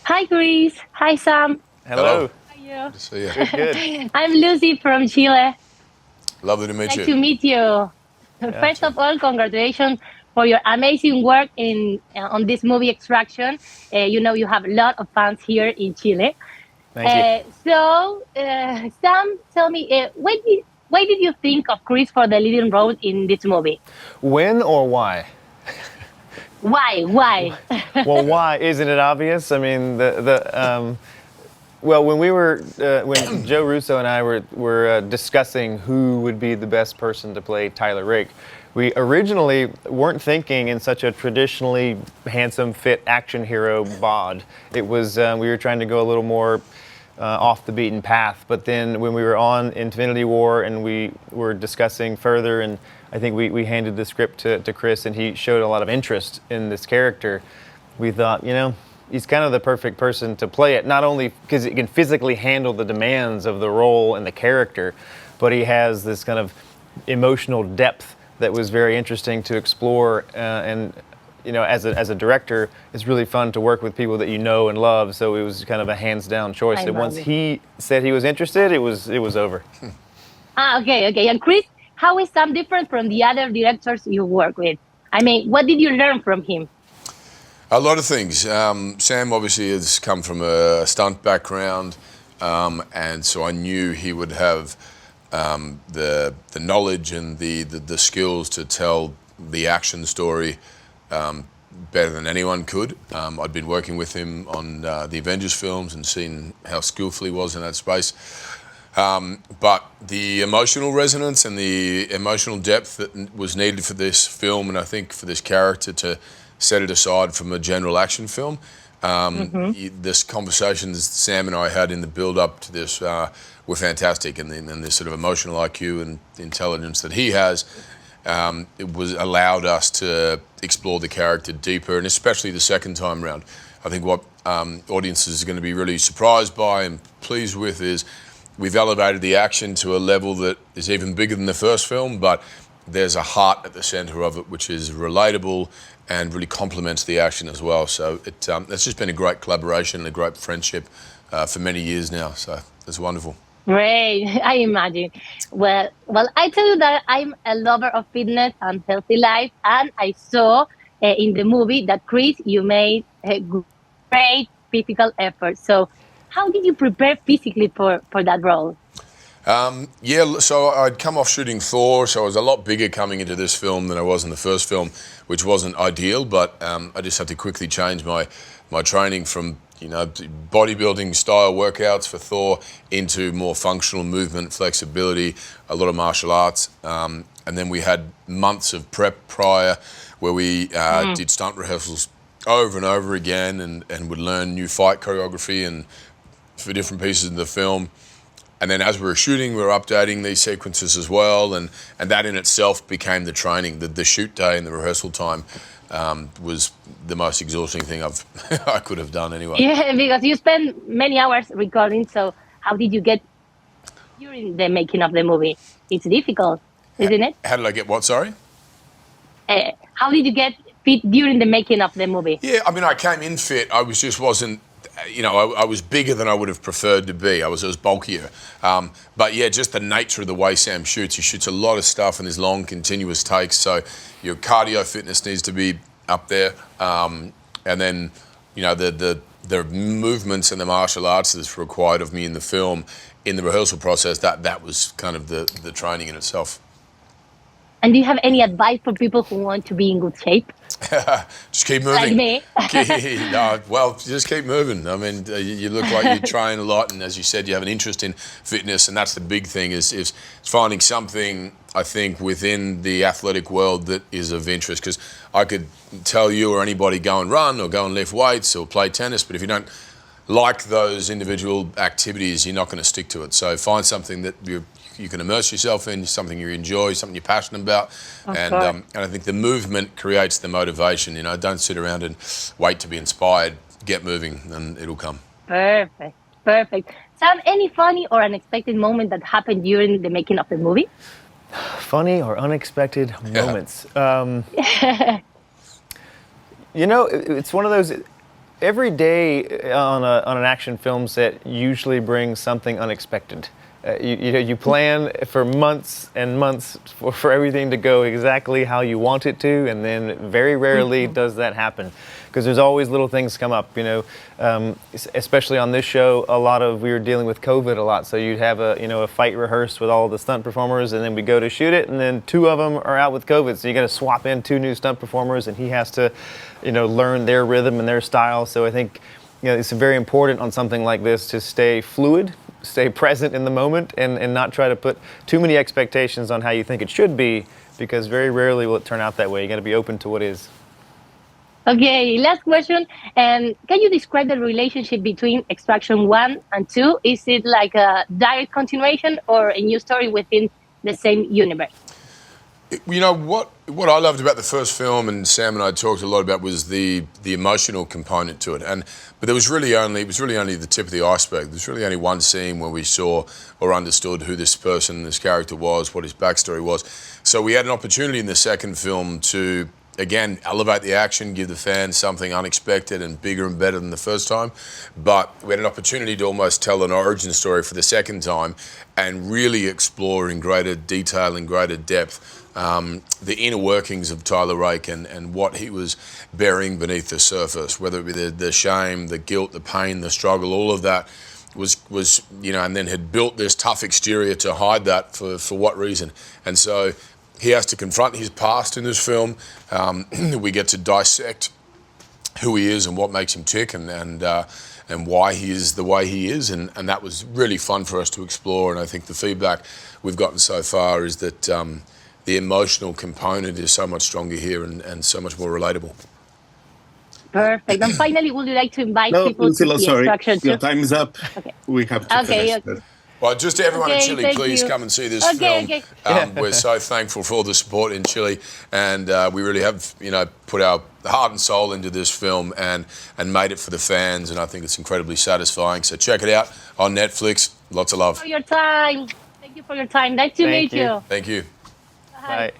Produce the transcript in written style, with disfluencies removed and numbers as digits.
Hi, Chris. Hi, Sam. Hello. Hello. How are you? Good to see you. Good. I'm Lucy from Chile. Lovely to meet Nice you. to meet you. Yeah. First of all, congratulations for your amazing work in on this movie Extraction. You have a lot of fans here in Chile. Thank you. Sam, tell me, why did you think of Chris for the leading role in this movie? When or why? Why? Why? Well, why isn't it obvious? I mean, well, when Joe Russo and I were discussing who would be the best person to play Tyler Rake, we originally weren't thinking in such a traditionally handsome, fit action hero bod. It was we were trying to go a little more off the beaten path. But then when we were on Infinity War and we were discussing further, and I think we handed the script to Chris, and he showed a lot of interest in this character, we thought, he's kind of the perfect person to play it, not only because he can physically handle the demands of the role and the character, but he has this kind of emotional depth that was very interesting to explore. And as a director, it's really fun to work with people that you know and love. So it was kind of a hands down choice. I And once imagine. he said he was interested, it was over. Okay. And Chris, how is Sam different from the other directors you work with? I mean, what did you learn from him? A lot of things. Sam obviously has come from a stunt background, and so I knew he would have the knowledge and the skills to tell the action story better than anyone could. I'd been working with him on the Avengers films and seen how skillful he was in that space. But the emotional resonance and the emotional depth that was needed for this film, and I think for this character to set it aside from a general action film, this conversations Sam and I had in the build-up to this were fantastic, and this sort of emotional IQ and intelligence that he has, it was allowed us to explore the character deeper, and especially the second time round. I think what audiences are going to be really surprised by and pleased with is we've elevated the action to a level that is even bigger than the first film, but there's a heart at the center of it, which is relatable and really complements the action as well. So it's just been a great collaboration and a great friendship for many years now. So it's wonderful. Great, I imagine. Well, I tell you that I'm a lover of fitness and healthy life, and I saw in the movie that Chris, you made a great physical effort. So, how did you prepare physically for that role? Yeah, so I'd come off shooting Thor, so I was a lot bigger coming into this film than I was in the first film, which wasn't ideal, but I just had to quickly change my training from bodybuilding style workouts for Thor into more functional movement, flexibility, a lot of martial arts. And then we had months of prep prior where we did stunt rehearsals over and over again and would learn new fight choreography and for different pieces of the film. And then as we were shooting, we were updating these sequences as well, and that in itself became the training. The shoot day and the rehearsal time was the most exhausting thing I could have done anyway. Yeah, because you spent many hours recording. So, how did you get during the making of the movie? It's difficult, isn't it? How did I get what, sorry? How did you get fit during the making of the movie? Yeah, I mean, I came in fit. I wasn't, I was bigger than I would have preferred to be. I was bulkier. But yeah, just the nature of the way Sam shoots. He shoots a lot of stuff in these long, continuous takes. So your cardio fitness needs to be up there. And then, the movements and the martial arts that's required of me in the film, in the rehearsal process, that was kind of the training in itself. And do you have any advice for people who want to be in good shape? Just keep Like moving. me. No, well, just keep moving. I mean, you look like you train a lot, and as you said, you have an interest in fitness, and that's the big thing is finding something, I think, within the athletic world that is of interest. Because I could tell you or anybody go and run or go and lift weights or play tennis, but if you don't like those individual activities, you're not going to stick to it. So find something that you can immerse yourself in, something you enjoy, something you're passionate about, and I think the movement creates the motivation. Don't sit around and wait to be inspired. Get moving, and it'll come. Perfect. Sam, any funny or unexpected moment that happened during the making of the movie? Funny or unexpected moments. It's one of those. every day on an action film set usually brings something unexpected. You plan for months and months for everything to go exactly how you want it to, and then very rarely does that happen, because there's always little things come up. Especially on this show, we were dealing with COVID a lot, so you'd have a fight rehearsed with all the stunt performers, and then we go to shoot it, and then 2 of them are out with COVID, so you got to swap in 2 new stunt performers, and he has to, learn their rhythm and their style. So I think, it's very important on something like this to stay fluid, stay present in the moment, and not try to put too many expectations on how you think it should be, because very rarely will it turn out that way. You got to be open to what is. Okay, last question. Can you describe the relationship between Extraction 1 and 2? Is it like a direct continuation or a new story within the same universe? What I loved about the first film, and Sam and I talked a lot about, was the emotional component to it. But it was really only the tip of the iceberg. There's really only one scene where we saw or understood who this character was, what his backstory was. So we had an opportunity in the second film to, again, elevate the action, give the fans something unexpected and bigger and better than the first time. But we had an opportunity to almost tell an origin story for the second time and really explore in greater detail, in greater depth, the inner workings of Tyler Rake and what he was burying beneath the surface, whether it be the shame, the guilt, the pain, the struggle, all of that was and then had built this tough exterior to hide that for what reason. And so he has to confront his past in this film. We get to dissect who he is and what makes him tick, and why he is the way he is, and that was really fun for us to explore. And I think the feedback we've gotten so far is that the emotional component is so much stronger here and so much more relatable. Perfect. And finally, would you like to invite No, people Lucilla, to see sorry. Extraction 2? Your time is up. Okay. We have to finish. Okay. Well, just to everyone in Okay, Chile, thank please you. come and see this Okay, film. okay. We're so thankful for all the support in Chile, and we really have, put our heart and soul into this film and made it for the fans, and I think it's incredibly satisfying. So check it out on Netflix. Lots of love. For your time. Thank you for your time. Nice to meet you. Thank you. Bye.